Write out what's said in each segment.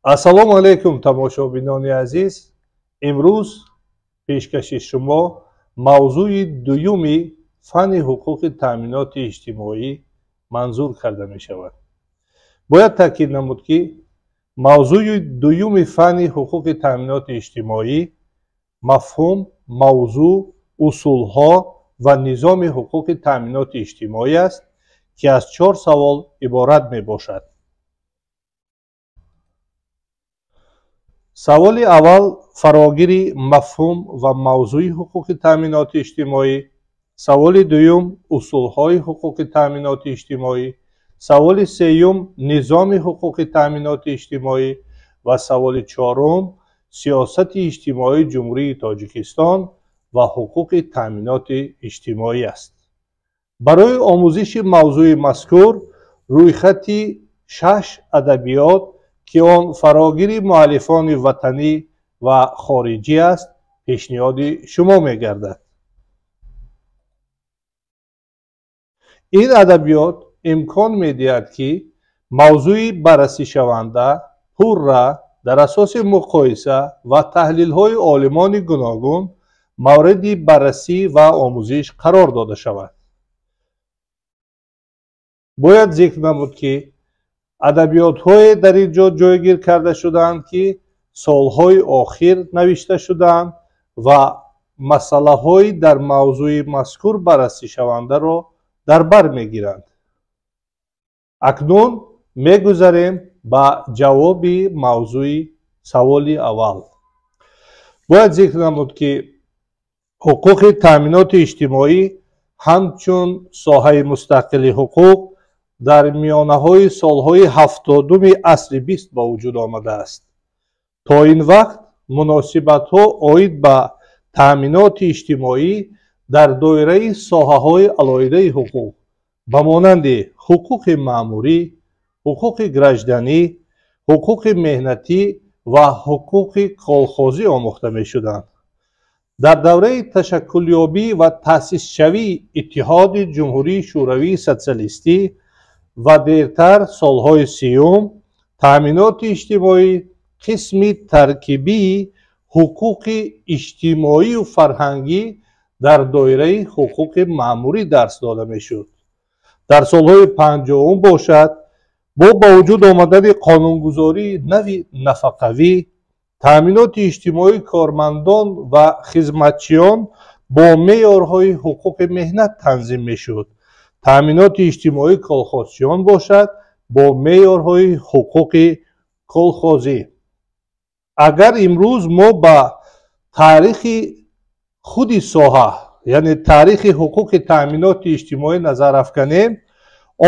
ассалому алайкум тамошобинони азиз. имрӯз пешкаши шумо мавзӯи дуюми фанни ҳуқуқи таъминоти иҷтимоӣ манзур карда мешавад. бояд таъкид намуд ки мавзӯи дуюми фанни ҳуқуқи таъминоти иҷтимоӣ мафҳум, мавзӯъ, усулҳо ва низоми ҳуқуқи таъминоти иҷтимоӣ аст ки аз 4 савол иборат мебошад. саволи аввал фарогири мафҳум ва мавзӯи ҳуқуқи таъминоти иҷтимоӣ, саволи дуюм усулҳои ҳуқуқи таъминоти иҷтимоӣ, саволи сеюм низоми ҳуқуқи таъминоти иҷтимоӣ ва саволи чорум сиёсати иҷтимоии ҷумҳурии Тоҷикистон ва ҳуқуқи таъминоти иҷтимоӣ аст. барои омӯзиши мавзӯи мазкур рӯйхати 6 адабиёт ки он фарогири муаллифони ватанӣ ва хориҷӣ аст пешниҳоди шумо мегардад. ин адабиёт имкон медиҳад ки мавзӯи баррасишаванда пурра дар асоси муқоиса ва таҳлилҳои олимони гуногун мавриди баррасӣ ва омӯзиш қарор дода шавад. бояд зикр намуд ки адабиётҳое дар ин ҷо ҷойгир карда шудаанд ки солҳои охир навишта шудаанд ва масъалаҳои дар мавзӯи мазкур баррасишавандаро дар бар мегиранд. акнун мегузарем ба ҷавоби мавзӯи саволи аввал. бояд зикр намуд ки ҳуқуқи таъминоти иҷтимоӣ ҳамчун соҳаи мустақили ҳуқуқ дар миёнаҳои солҳои 70-уми асри 20 ба вуҷуд омадааст. то ин вақт муносибатҳо оид ба таъминоти иҷтимоӣ дар доираи соҳаҳои алоҳидаи ҳуқуқ ба монанди ҳуқуқи маъмурӣ, ҳуқуқи гражданӣ, ҳуқуқи меҳнатӣ ва ҳуқуқи колхозӣ омӯхта мешуданд. дар давраи ташаккулёбӣ ва таъсисшавии иттиҳоди ҷумҳурии шӯравии социалистӣ ва дертар солҳои 30 таъминоти иҷтимоӣ қисми таркибии ҳуқуқи иҷтимоию фарҳангӣ дар доираи ҳуқуқи маъмурӣ дарс дода мешуд. дар солҳои 50 бошад, бо ба вуҷуд омадани қонунгузории нави нафақавӣ, таъминоти иҷтимоии кормандон ва хизматчиён бо меъёрҳои ҳуқуқи меҳнат танзим мешуд. таъминоти иҷтимоии колхозчиён бошад бо меъёрҳои ҳуқуқи колхозӣ. агар имрӯз мо ба таърихи худи соҳа, яъне таърихи ҳуқуқи таъминоти иҷтимоӣ назар афканем,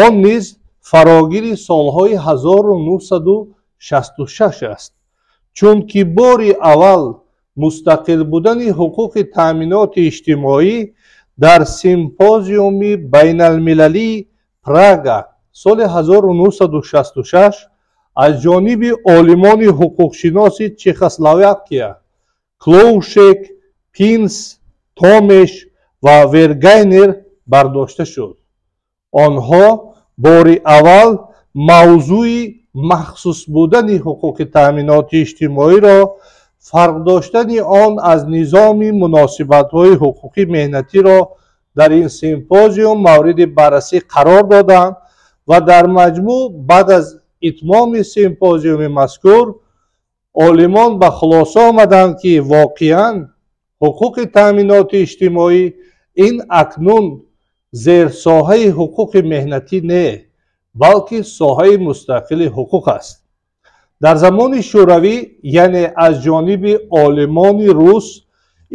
он низ фарогири солҳои 1966 аст, чунки бори аввал мустақил будани ҳуқуқи таъминоти иҷтимоӣ дар симпозиуми байналмилалии Прага соли 1966 аз ҷониби олимони ҳуқуқшиноси Чехословакия Клоушек, Пинс, Томеш ва Вергайнер бардошта шуд. онҳо бори аввал мавзӯи махсус будани ҳуқуқи таъминоти иҷтимоиро, фарқ доштани он аз низоми муносибатҳои ҳуқуқи меҳнатиро дар ин симпозиум мавриди баррасӣ қарор доданд ва дар маҷмӯъ баъд аз итмоми симпозиуми мазкур олимон ба хулоса омаданд ки воқеан ҳуқуқи таъминоти иҷтимоӣ ин акнун зерсоҳаи ҳуқуқи меҳнатӣ не, балки соҳаи мустақили ҳуқуқ аст. дар замони шӯравӣ, яъне аз ҷониби олимони рус,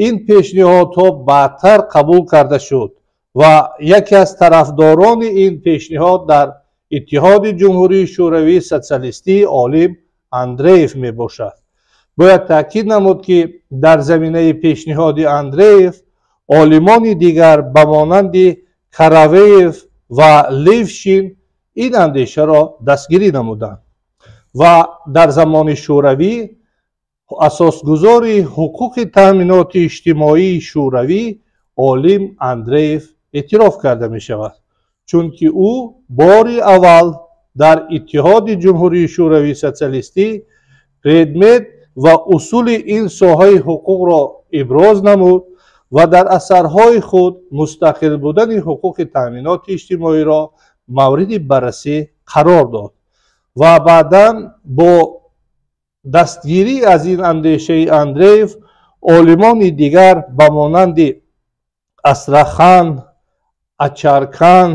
ин пешниҳодҳо баъдтар қабул карда шуд ва яке аз тарафдорони ин пешниҳод дар иттиҳоди ҷумҳурии шӯравии социалистии олим Андреев мебошад. бояд таъкид намуд ки дар заминаи пешниҳоди Андреев олимони дигар ба монанди Каравеев ва Левшин ин андешаро дастгирӣ намуданд ва дар замони шӯравӣ асосгузори ҳуқуқи таъминоти иҷтимоии шӯравӣ олим Андреев эътироф карда мешавад, чунки ӯ бори аввал дар иттиҳоди ҷумҳурии шӯравии социалистӣ предмет ва усули ин соҳаи ҳуқуқро иброз намуд ва дар асарҳои худ мустақил будани ҳуқуқи таъминоти иҷтимоиро мавриди баррасӣ қарор дод ва баъдан бо дастгирӣ аз ин андешаи Андреев олимони дигар ба монанди Астрахан, Ачаркан,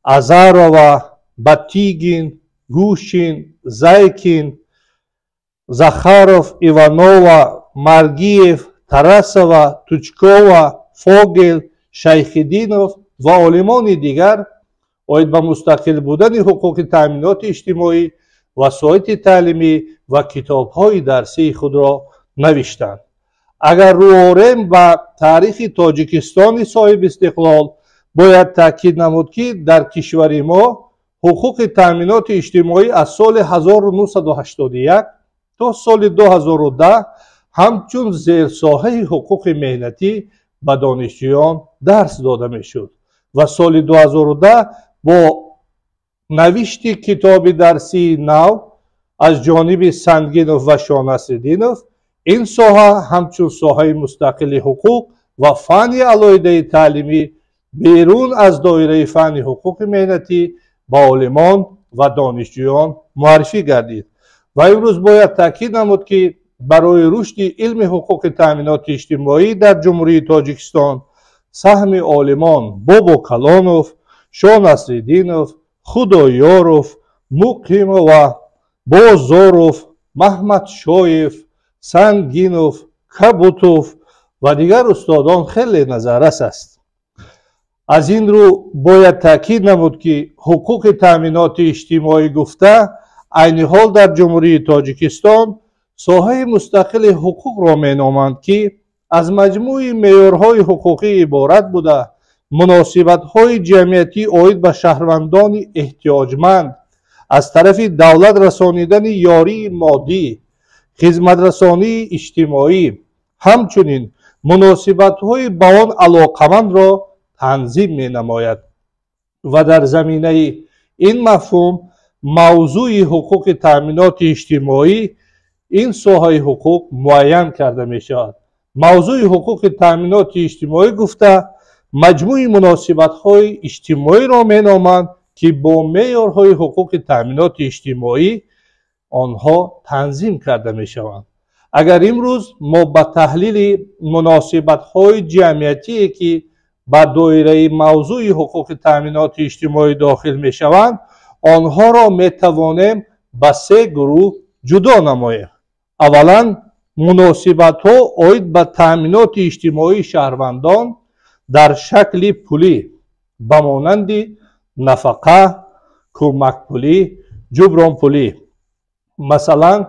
Азарова, Батигин, Гушин, Зайкин, Захаров, Иванова, Маргиев, Тарасова, Тучкова, Фогел, Шайхиддинов ва олимони дигар оид ба мустақил будани ҳуқуқи таъминоти иҷтимоӣ васоити таълимӣ ва китобҳои дарсии худро навиштанд. агар рӯ орем ба таърихи тоҷикистони соҳиби истиқлол бояд таъкид намуд ки дар кишвари мо ҳуқуқи таъминоти иҷтимоӣ аз соли 1981 то соли 2010 ҳамчун зерсоҳаи ҳуқуқи меҳнатӣ ба донишҷӯён дарс дода мешуд ва соли 2010 бо навишти китоби дарсии нав аз ҷониби Сангинов ва Шонасриддинов ин соҳа ҳамчун соҳаи мустақили ҳуқуқ ва фанни алоҳидаи таълимӣ берун аз доираи фанни ҳуқуқи меҳнатӣ ба олимон ва донишҷӯён муаррифӣ гардид ва имрӯз бояд таъкид намуд ки барои рушди илми ҳуқуқи таъминоти иҷтимоӣ дар ҷумҳурии Тоҷикистон саҳми олимон Бобо Калонов, Шонасриддинов, Худоёров, Муқимова, Бозоров, Маҳмадшоев, Сангинов, Кабутов ва дигар устодон хеле назаррас аст. аз ин рӯ бояд таъкид намуд ки ҳуқуқи таъминоти иҷтимоӣ гуфта айни ҳол дар ҷумҳурии Тоҷикистон соҳаи мустақили ҳуқуқро меноманд ки аз маҷмӯи меъёрҳои ҳуқуқӣ иборат буда муносибатҳои ҷамъиятӣ оид ба шаҳрвандони эҳтиёҷманд аз тарафи давлат расонидани ёрии моддӣ, хизматрасонии иҷтимоӣ, ҳамчунин муносибатҳои ба он алоқамандро танзим менамояд ва дар заминаи ин мафҳум мавзӯи ҳуқуқи таъминоти иҷтимоӣ ин соҳаи ҳуқуқ муайян карда мешавад. мавзӯи ҳуқуқи таъминоти иҷтимоӣ гуфта маҷмӯи муносибатҳои иҷтимоиро меноманд ки бо меъёрҳои ҳуқуқи таъминоти иҷтимоӣ онҳо танзим карда мешаванд. агар имрӯз мо ба таҳлили муносибатҳои ҷамъиятие ки ба доираи мавзӯи ҳуқуқи таъминоти иҷтимоӣ дохил мешаванд онҳоро метавонем ба се гурӯҳ ҷудо намоем. аввалан муносибатҳо оид ба таъминоти иҷтимоии шаҳрвандон дар шакли пулӣ ба монанди нафақа, кӯмакпулӣ, ҷубронпулӣ. масалан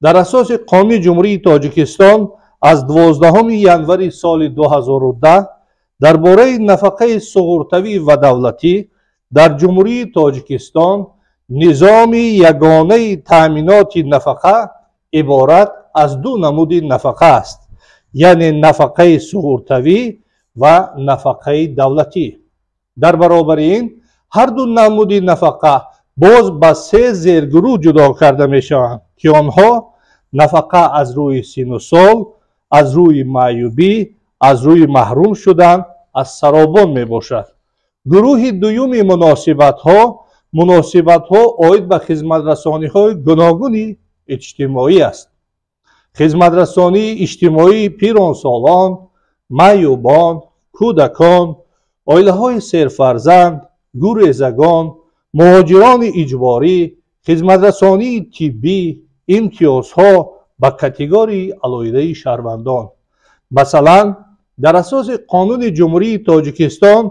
дар асоси қонуни ҷумҳурии Тоҷикистон аз 12 январи соли 2010 дар бораи нафақаи суғуртавӣ ва давлатӣ дар ҷумҳурии Тоҷикистон низоми ягонаи таъминоти нафақа иборат аз ду намуди нафақа аст, яъне нафақаи суғуртавӣ ва нафақаи давлатӣ. дар баробари ин ҳар ду намуди нафақа боз ба се зергурӯҳ ҷудо карда мешаванд ки онҳо нафақа аз рӯи сину сол, аз рӯи маъюбӣ, аз рӯи маҳрум шудан аз саробон мебошад. гурӯҳи дуюми муносибатҳо оид ба хизматрасониҳои гуногуни иҷтимоӣ аст. хизматрасонии иҷтимоии пиронсолон, маъюбон, кӯдакон, оилаҳои серфарзанд, гурезагон, муҳоҷирони иҷборӣ, хизматрасонии тиббӣ, имтиёзҳо ба категорияи алоҳидаи шаҳрвандон. масалан дар асоси қонуни ҷумҳурии Тоҷикистон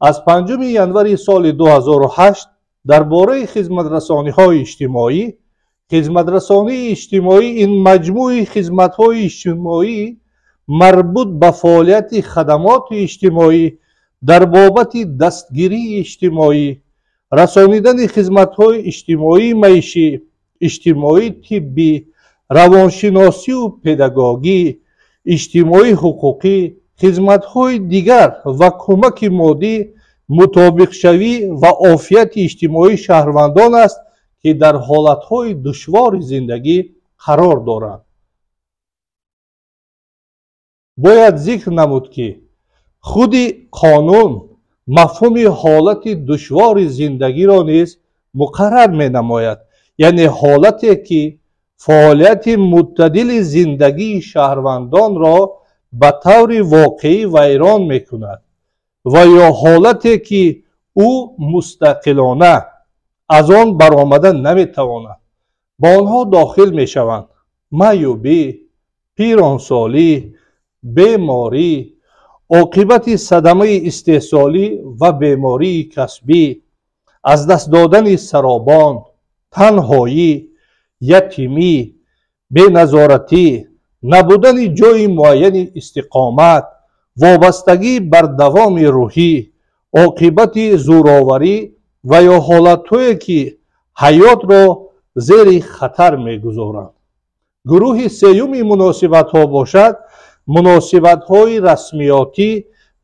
аз 5 январи соли 2008 дар бораи хизматрасониҳои иҷтимоӣ хизматрасонии иҷтимоӣ ин маҷмӯи хизматҳои иҷтимоӣ марбут ба фаъолияти хадамоти иҷтимоӣ дар бобати дастгирии иҷтимоӣ, расонидани хизматҳои иҷтимоии маишӣ, иҷтимоии тиббӣ, равоншиносию педагогӣ, иҷтимоии ҳуқуқӣ, хизматҳои дигар ва кӯмаки моддӣ мутобиқшавӣ ва офияти иҷтимоии шаҳрвандон аст ки дар ҳолатҳои душвори зиндагӣ қарор доранд. бояд зикр намуд ки худи қонун мафҳуми ҳолати душвори зиндагиро низ муқаррар менамояд, яъне ҳолате ки фаъолияти муътадили зиндагии шаҳрвандонро ба таври воқеӣ вайрон мекунад ва ё ҳолате ки ӯ мустақилона аз он баромада наметавонад. ба онҳо дохил мешаванд маъюбӣ, пиронсолӣ, беморӣ, оқибати садамаи истеҳсолӣ ва бемории касбӣ, аз даст додани саробон, танҳоӣ, ятимӣ, беназоратӣ, набудани ҷойи муайяни истиқомат, вобастагӣ бар давоми рӯҳӣ, оқибати зӯроварӣ ва ё ҳолатҳое ки ҳаётро зери хатар мегузоранд. гурӯҳи сеюми муносибатҳо бошад муносибатҳои расмиётӣ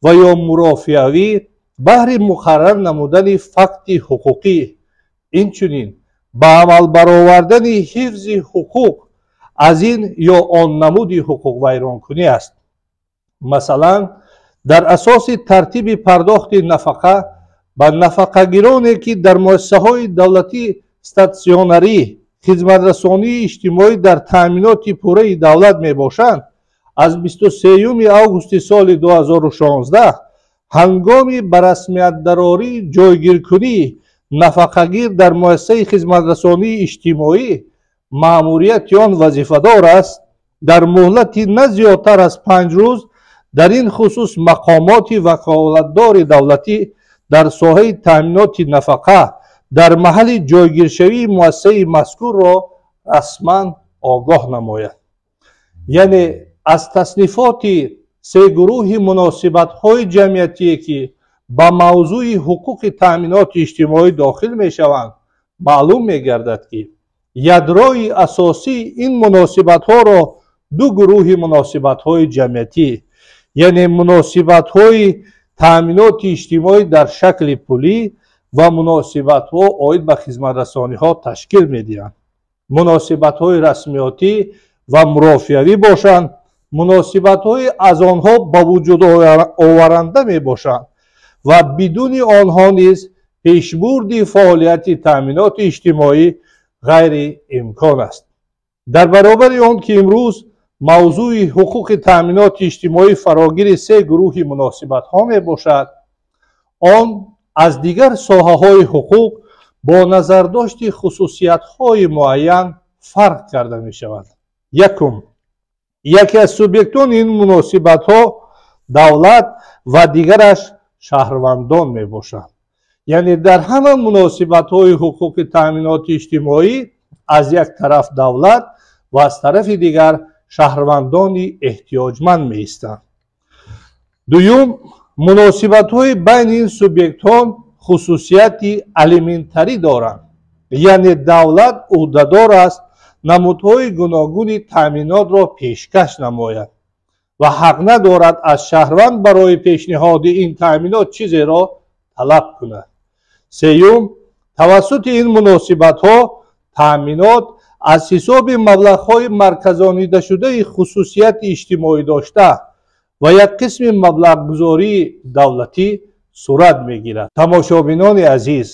ва ё мурофиавӣ баҳри муқаррар намудани факти ҳуқуқӣ, инчунин ба амал баровардани ҳифзи ҳуқуқ аз ин ё он намуди ҳуқуқвайронкунӣ аст. масалан, дар асоси тартиби пардохти нафақа ба нафақагироне ки дар муассисаҳои давлатӣ статсионарӣ хизматрасонии иҷтимоӣ дар таъминоти пурраи давлат мебошанд, аз 23 августи соли 2016 ҳангоми ба расмиятдарории ҷойгиркунии нафақагир дар муассисаи хизматрасонии иҷтимоӣ маъмурияти он вазифадор аст, дар муҳлати на зиёдтар аз 5 рӯз дар ин хусус мақомоти ваколатдори давлатӣ дар соҳаи таъминоти нафақа дар маҳалли ҷойгиршавии муассисаи мазкурро расман огоҳ намояд. яъне аз таснифоти се гурӯҳи муносибатҳои ҷамъиятие ки ба мавзӯи ҳуқуқи таъминоти иҷтимоӣ дохил мешаванд маълум мегардад ки ядрои асосии ин муносибатҳоро ду гурӯҳи муносибатҳои ҷамъиятӣ, яъне муносибатҳои таъминоти иҷтимоӣ дар шакли пулӣ ва муносибатҳо оид ба хизматрасониҳо ташкил медиҳанд. муносибатҳои расмиётӣ ва мурофиавӣ бошанд, муносибатҳои аз онҳо ба вуҷуд оваранда мебошанд ва бидуни онҳо низ пешбурди фаъолияти таъминоти иҷтимоӣ ғайриимкон аст. дар баробари он ки имрӯз мавзӯи ҳуқуқи таъминоти иҷтимоӣ фарогири се гурӯҳи муносибатҳо мебошад, он аз дигар соҳаҳои ҳуқуқ бо назардошти хусусиятҳои муайян фарқ карда мешавад. якум, яке аз субъектони ин муносибатҳо давлат ва дигараш шаҳрвандон мебошанд. яъне дар ҳама муносибатҳои ҳуқуқи таъминоти иҷтимоӣ аз як тараф давлат ва аз тарафи дигар шаҳрвандони эҳтиёҷманд меистанд. дуюм, муносибатҳои байни ин субъектон хусусияти алиментарӣ доранд, яъне давлат ӯҳдадор аст намудҳои гуногуни таъминотро пешкаш намояд ва ҳақ надорад аз шаҳрванд барои пешниҳоди ин таъминот чизеро талаб кунад. сеюм, тавассути ин муносибатҳо таъминот аз ҳисоби маблағҳои марказонидашудаи хусусияти иҷтимоӣ дошта ва як қисми маблағгузории давлатӣ сурат мегирад. тамошобинони азиз,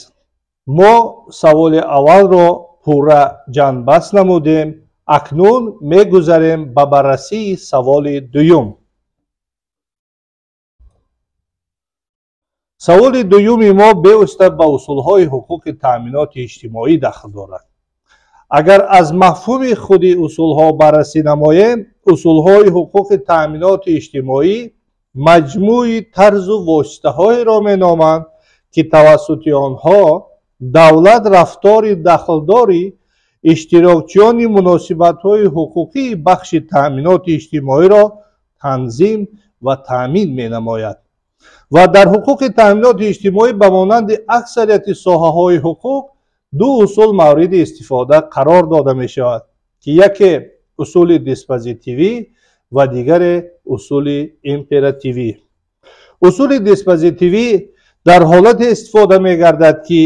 мо саволи аввалро пурра ҷанбаст намудем. акнун мегузарем ба баррасии саволи дуюм. саволи дуюми мо бевосита ба усулҳои ҳуқуқи таъминоти иҷтимоӣ дахл дорад. агар аз мафҳуми худи усулҳо баррасӣ намоем, усулҳои ҳуқуқи таъминоти иҷтимоӣ маҷмӯи тарзу воситаҳоеро меноманд ки тавассути онҳо давлат рафтори дахлдори иштирокчиёни муносибатҳои ҳуқуқии бахши таъминоти иҷтимоиро танзим ва таъмин менамояд. ва дар ҳуқуқи таъминоти иҷтимоӣ ба монанди аксарияти соҳаҳои ҳуқуқ ду усул мавриди истифода қарор дода мешавад ки яке усули диспозитивӣ ва дигаре усули императивӣ. усули диспозитивӣ дар ҳолате истифода мегардад ки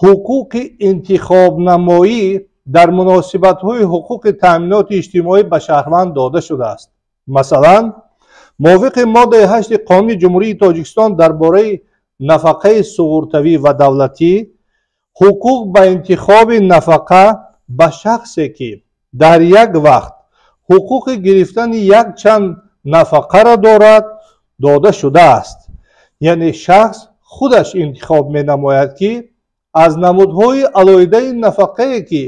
ҳуқуқи интихобнамоӣ дар муносибатҳои ҳуқуқи таъминоти иҷтимоӣ ба шаҳрванд дода шудааст. Масалан, мувофиқи моддаи 8 Қонуни Ҷумҳурии Тоҷикистон дар бораи нафақаи суғуртавӣ ва давлатӣ, ҳуқуқ ба интихоби нафақа ба шахсе ки дар як вақт ҳуқуқи гирифтани якчанд нафақаро дорад, дода шудааст. яъне шахс худаш интихоб менамояд ки аз намудҳои алоҳидаи нафақае ки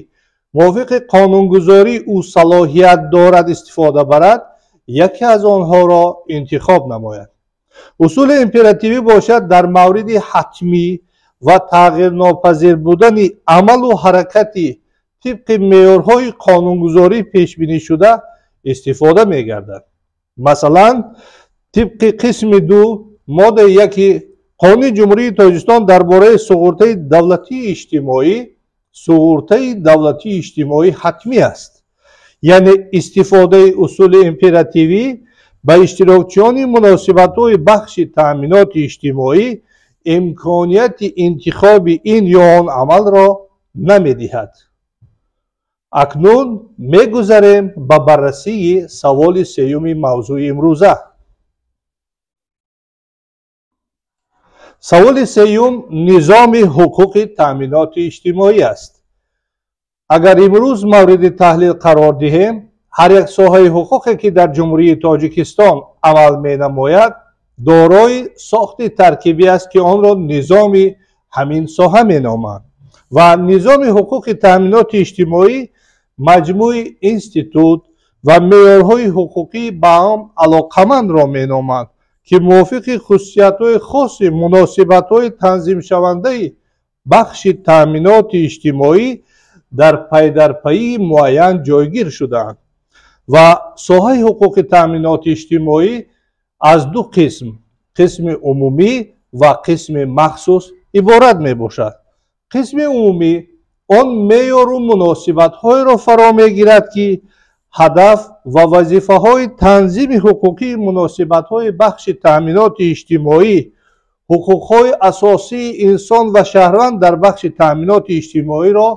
мувофиқи қонунгузорӣ ӯ салоҳият дорад истифода барад, яке аз онҳоро интихоб намояд. усули императивӣ бошад дар мавриди ҳатмӣ ва тағйирнопазир будани амалу ҳаракати тибқи меъёрҳои қонунгузорӣ пешбинишуда истифода мегардад. Масалан, тибқи қисми 2 моддаи 1 Қонуни Ҷумҳурии Тоҷикистон дар бораи суғуртаи давлатии иҷтимоӣ ҳатмӣ аст. яъне истифодаи усули императивӣ ба иштирокчиёни муносибатҳои бахши таъминоти иҷтимоӣ имконияти интихоби ин ё он амалро намедиҳад. акнун мегузарем ба баррасии саволи сеюми мавзӯи имрӯза. саволи сеюм низоми ҳуқуқи таъминоти иҷтимоӣ аст. агар имрӯз мавриди таҳлил қарор диҳем, ҳар як соҳаи ҳуқуқе ки дар Ҷумҳурии Тоҷикистон амал менамояд, дорои сохти таркибӣ аст ки онро низоми ҳамин соҳа меноманд. ва низоми ҳуқуқи таъминоти иҷтимоӣ маҷмӯи институт ва меъёрҳои ҳуқуқӣ ба ҳам алоқамандро меноманд ки мувофиқи хусусиятҳои хоси муносибатҳои танзимшавандаи бахши таъминоти иҷтимоӣ дар пайдарпайи муайян ҷойгир шудаанд. ва соҳаи ҳуқуқи таъминоти иҷтимоӣ аз 2 қисм, қисми умумӣ ва қисми махсус иборат мебошад. қисми умумӣ он меъёру муносибатҳоеро фаро мегирад ки ҳадаф ва вазифаҳои танзими ҳуқуқии муносибатҳои бахши таъминоти иҷтимоӣ, ҳуқуқҳои асосии инсон ва шаҳрванд дар бахши таъминоти иҷтимоиро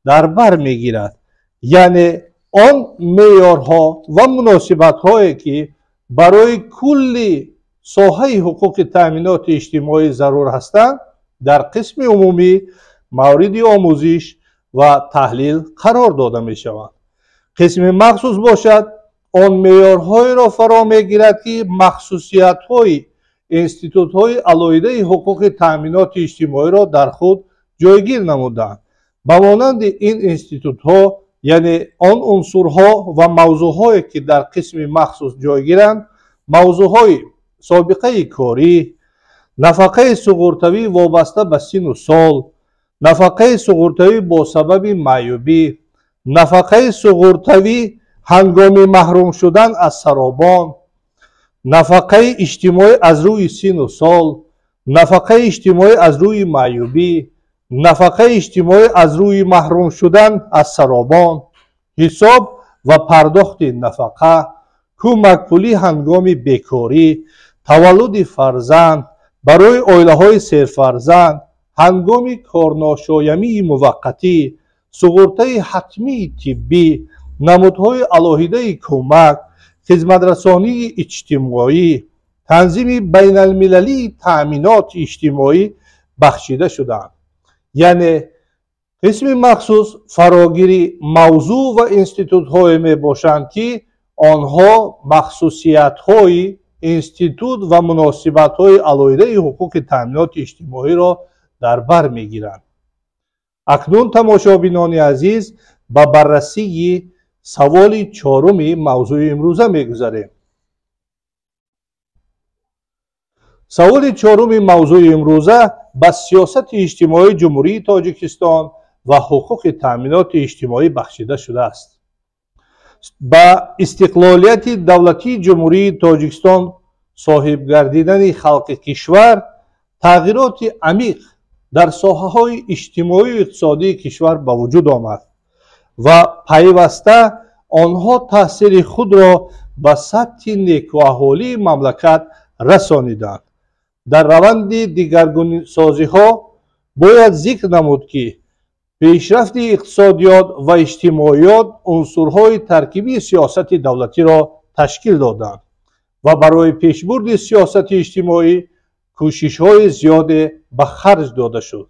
дар бар мегирад. яъне он меъёрҳо ва муносибатҳое ки барои кулли соҳаи ҳуқуқи таъминоти иҷтимоӣ зарур ҳастанд, дар қисми умумӣ мавриди омӯзиш ва таҳлил қарор дода мешаванд. қисми махсус бошад, он меъёрҳоеро фаро мегирад ки махсусиятҳои институтҳои алоҳидаи ҳуқуқи таъминоти иҷтимоиро дар худ ҷойгир намуданд. ба монанди ин институтҳо, яъне он унсурҳо ва мавзӯъҳое ки дар қисми махсус ҷойгиранд, мавзӯъҳои собиқаи корӣ, нафақаи суғуртавӣ вобаста ба сину сол, нафақаи суғуртавӣ бо сабаби маъюбӣ, нафақаи суғуртавӣ ҳангоми маҳрум шудан аз саробон, нафақаи иҷтимоӣ аз рӯи сину сол, нафақаи иҷтимоӣ аз рӯи маъюбӣ, нафақаи иҷтимоӣ аз рӯи маҳрум шудан аз саробон, ҳисоб ва пардохти нафақа, кӯмакпулӣ ҳангоми бекорӣ, таваллуди фарзанд, барои оилаҳои серфарзанд, ҳангоми корношоямии муваққатӣ, суғуртаи ҳатмии тиббӣ, намудҳои алоҳидаи кӯмак, хизматрасонии иҷтимоӣ, танзими байналмилалии таъминоти иҷтимоӣ бахшида шудаанд. яъне қисми махсус фарогири мавзӯъ ва институтҳое мебошанд ки онҳо махсусиятҳои институт ва муносибатҳои алоҳидаи ҳуқуқи таъминоти иҷтимоиро дар бар мегиранд. акнун тамошобинони азиз, ба баррасии саволи 4-уми мавзӯи имрӯза мегузарем. саволи 4-уми мавзӯи имрӯза ба сиёсати иҷтимоии Ҷумҳурии Тоҷикистон ва ҳуқуқи таъминоти иҷтимоӣ бахшида шудааст. ба истиқлолияти давлатии Ҷумҳурии Тоҷикистон соҳиб гардидани халқи кишвар тағйироти амиқ дар соҳаҳои иҷтимоию иқтисодии кишвар ба вуҷуд омад ва пайваста онҳо таъсири худро ба сатҳи некуаҳолии мамлакат расониданд. дар раванди дигаргунисозиҳо бояд зикр намуд ки пешрафти иқтисодиёт ва иҷтимоиёт унсурҳои таркибии сиёсати давлатиро ташкил доданд ва барои пешбурди сиёсати иҷтимоӣ кӯшишҳои зиёде ба харҷ дода шуд.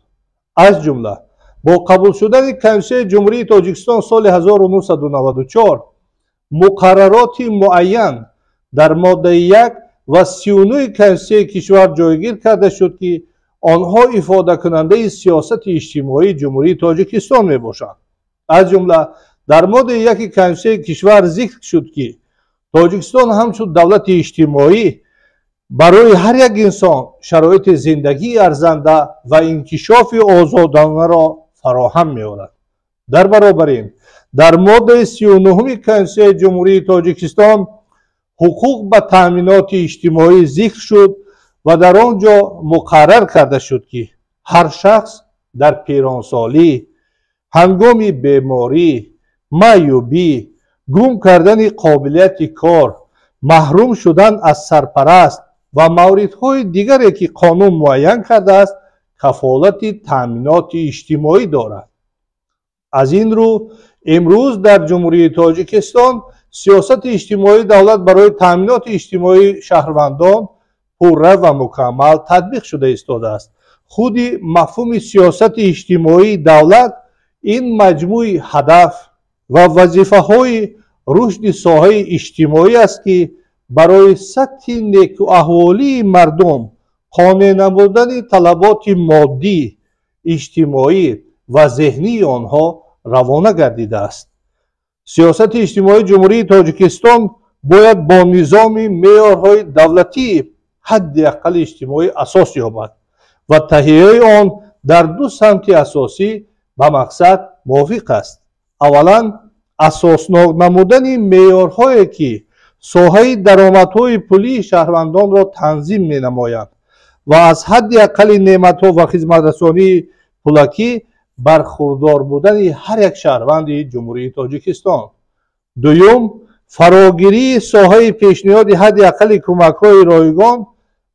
аз ҷумла бо қабул шудани конститутсияи ҷумҳурии тоҷикистон соли 1994 муқаррароти муайян дар моддаи 1 ва 39 конститутсияи кишвар ҷойгир карда шуд, ки онҳо ифодакунандаи сиёсати иҷтимоии ҷумҳурии тоҷикистон мебошанд. аз ҷумла дар моддаи 1 конститутсияи кишвар зикр шуд, ки тоҷикистон ҳамчун давлати иҷтимоӣ барои ҳар як инсон шароити зиндагии арзанда ва инкишофи озоданаро фароҳам меорад. дар баробар ин дар моддаи 39 конститутсияи ҷумҳурии тоҷикистон ҳуқуқ ба таъминоти иҷтимоӣ зикр шуд ва дар он ҷо муқаррар карда шуд, ки ҳар шахс дар пиронсолӣ, ҳангоми беморӣ, маъюбӣ, гум кардани қобилияти кор, маҳрум шудан аз сарпараст ва мавридҳои дигаре, ки қонун муайян кардааст, кафолати таъминоти иҷтимоӣ дорад. аз ин рӯ имрӯз дар ҷумҳурии тоҷикистон сиёсати иҷтимоии давлат барои таъминоти иҷтимоии шаҳрвандон пурра ва мукаммал татбиқ шуда истодааст. худи мафҳуми сиёсати иҷтимоии давлат ин маҷмӯи ҳадаф ва вазифаҳои рушди соҳаи иҷтимоӣ аст, ки барои сатҳи некуаҳволии мардум қонеъ намудани талаботи моддӣ, иҷтимоӣ ва зеҳнии онҳо равона гардидааст. сиёсати иҷтимоии ҷумҳурии тоҷикистон бояд бо низоми меъёрҳои давлатии ҳадди аққали иҷтимоӣ асос ёбад ва таҳияи он дар ду самти асосӣ ба мақсад мувофиқ аст. аввалан, асоснок намудани меъёрҳое, ки соҳаи даромадҳои пулии шаҳрвандонро танзим менамоянд ва аз ҳадди аққали неъматҳо ва хизматрасонии пулакӣ бархурдор будани ҳар як шаҳрванди ҷумҳурии тоҷикистон. дуюм, фарогирии соҳаи пешниҳоди ҳадди аққали кӯмакҳои ройгон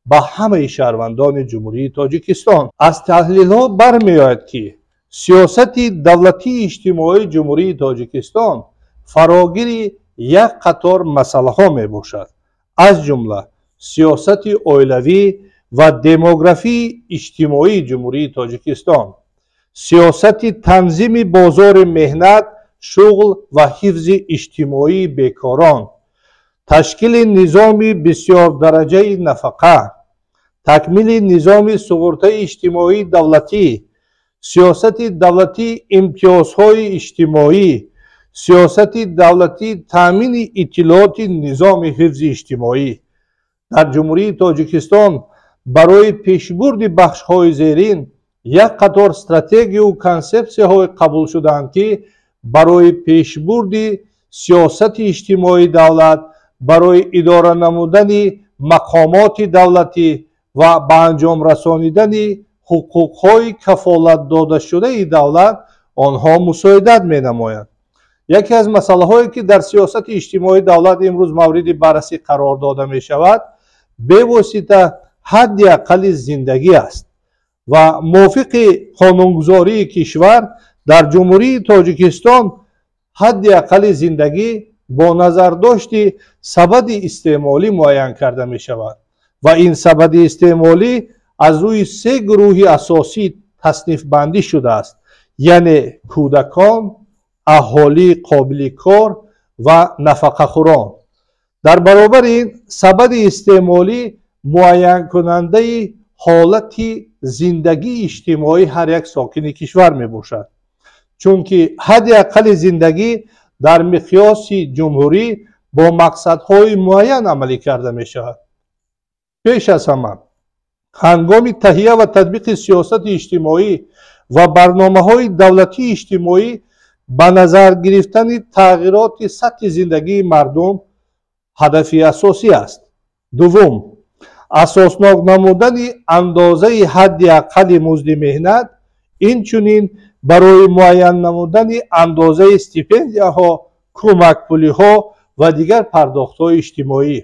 ба ҳамаи шаҳрвандони ҷумҳурии тоҷикистон. аз таҳлилҳо бармеояд, ки сиёсати давлатии иҷтимоии ҷумҳурии тоҷикистон фарогири як қатор масъалаҳо мебошад. аз ҷумла сиёсати оилавӣ ва демографии иҷтимоии ҷумҳурии тоҷикистон, сиёсати танзими бозори меҳнат, шуғл ва ҳифзи иҷтимоии бекорон, ташкили низоми бисёрдараҷаи нафақа, такмили низоми суғуртаи иҷтимоии давлатӣ, сиёсати давлатии имтиёзҳои иҷтимоӣ, сиёсати давлатии таъмини иттилооти низоми ҳифзи иҷтимоӣ. дар ҷумҳурии тоҷикистон барои пешбурди бахшҳои зерин як қатор стратегияу консепсияҳое қабул шудаанд, ки барои пешбурди сиёсати иҷтимоии давлат, барои идора намудани мақомоти давлатӣ ва ба анҷом расонидани ҳуқуқҳои кафолатдодашудаи давлат онҳо мусоидат менамоянд. яке аз масъалаҳое, ки дар сиёсати иҷтимоии давлат имрӯз мавриди баррасӣ қарор дода мешавад, бевосита ҳадди аққали зиндагӣ аст ва мувофиқи қонунгузории кишвар дар ҷумҳурии тоҷикистон ҳадди аққали зиндагӣ бо назардошти сабади истеъмолӣ муайян карда мешавад ва ин сабади истеъмолӣ аз рӯи се гурӯҳи асосӣ таснифбандӣ шудааст, яъне кӯдакон, аҳолии қобили кор ва нафақахӯрон. дар баробар ин сабади истеъмолӣ муайянкунандаи ҳолати зиндагии иҷтимоии ҳар як сокини кишвар мебошад, чунки ҳадди аққали зиндагӣ дар миқёси ҷумҳурӣ бо мақсадҳои муайян амалӣ карда мешавад. пеш аз ҳама, ҳангоми таҳия ва татбиқи сиёсати иҷтимоӣ ва барномаҳои давлатии иҷтимоӣ ба назар гирифтани тағйироти сатҳи зиндагии мардум ҳадафи асосӣ аст. дуввум, асоснок намудани андозаи ҳадди аққали музди меҳнат, инчунин барои муайян намудани андозаи стипендияҳо, кӯмакпулиҳо ва дигар пардохтҳои иҷтимоӣ.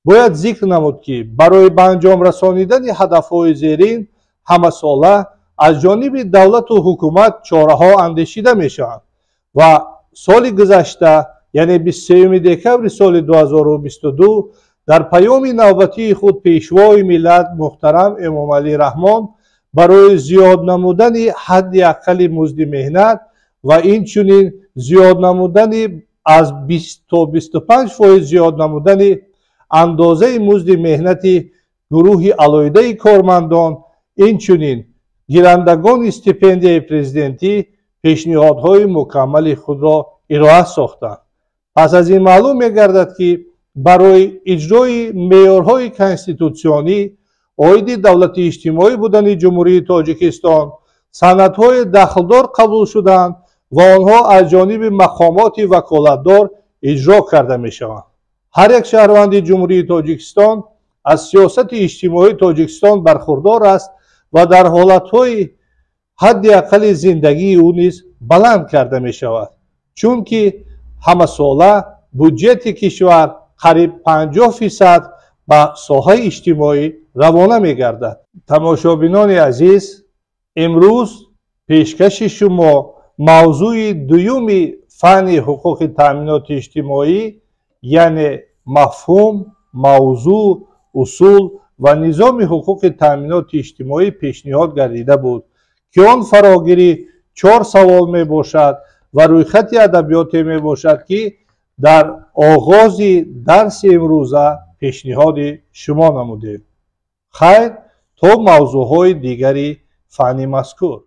бояд зикр намуд, ки барои ба анҷом расонидани ҳадафҳои зерин ҳамасола аз ҷониби давлату ҳукумат чораҳо андешида мешаванд ва соли гузашта яъне 23 декабри соли 2022 дар паёми навбатии худ пешвои миллат муҳтарам Эмомалӣ Раҳмон барои зиёд намудани ҳадди аққали музди меҳнат ва инчунин зиёд намудани аз 20 то 25% зиёд намудани андозаи музди меҳнати гурӯҳи алоҳидаи кормандон инчунин гирандагони стипендияи президентӣ пешниҳодҳои мукаммали худро ироа сохтанд. пас аз ин маълум мегардад ки барои иҷрои меъёрҳои конститутсионӣ оиди давлати иҷтимоӣ будани ҷумҳурии Тоҷикистон санадҳои дахлдор қабул шуданд ва онҳо аз ҷониби мақомоти ваколатдор иҷро карда мешаванд. ҳар як шаҳрванди ҷумҳурии Тоҷикистон аз сиёсати иҷтимоии Тоҷикистон бархурдор аст ва дар ҳолатҳои ҳадди аққали зиндагии ӯ низ баланд карда мешавад, чунки ҳамасола буҷети кишвар қариб 50% ба соҳаи иҷтимоӣ равона мегардад. тамошобинони азиз, имрӯз пешкаши шумо мавзӯи дуюми фанни ҳуқуқи таъминоти иҷтимоӣ яъне мафҳум, мавзӯъ, усул ва низоми ҳуқуқи таъминоти иҷтимоӣ пешниҳод гардида буд ки он фарогири 4 савол мебошад ва рӯйхати адабиёте мебошад ки дар оғози дарси имрӯза пешниҳоди шумо намудем. хайр то мавзӯъҳои дигари фанни мазкур.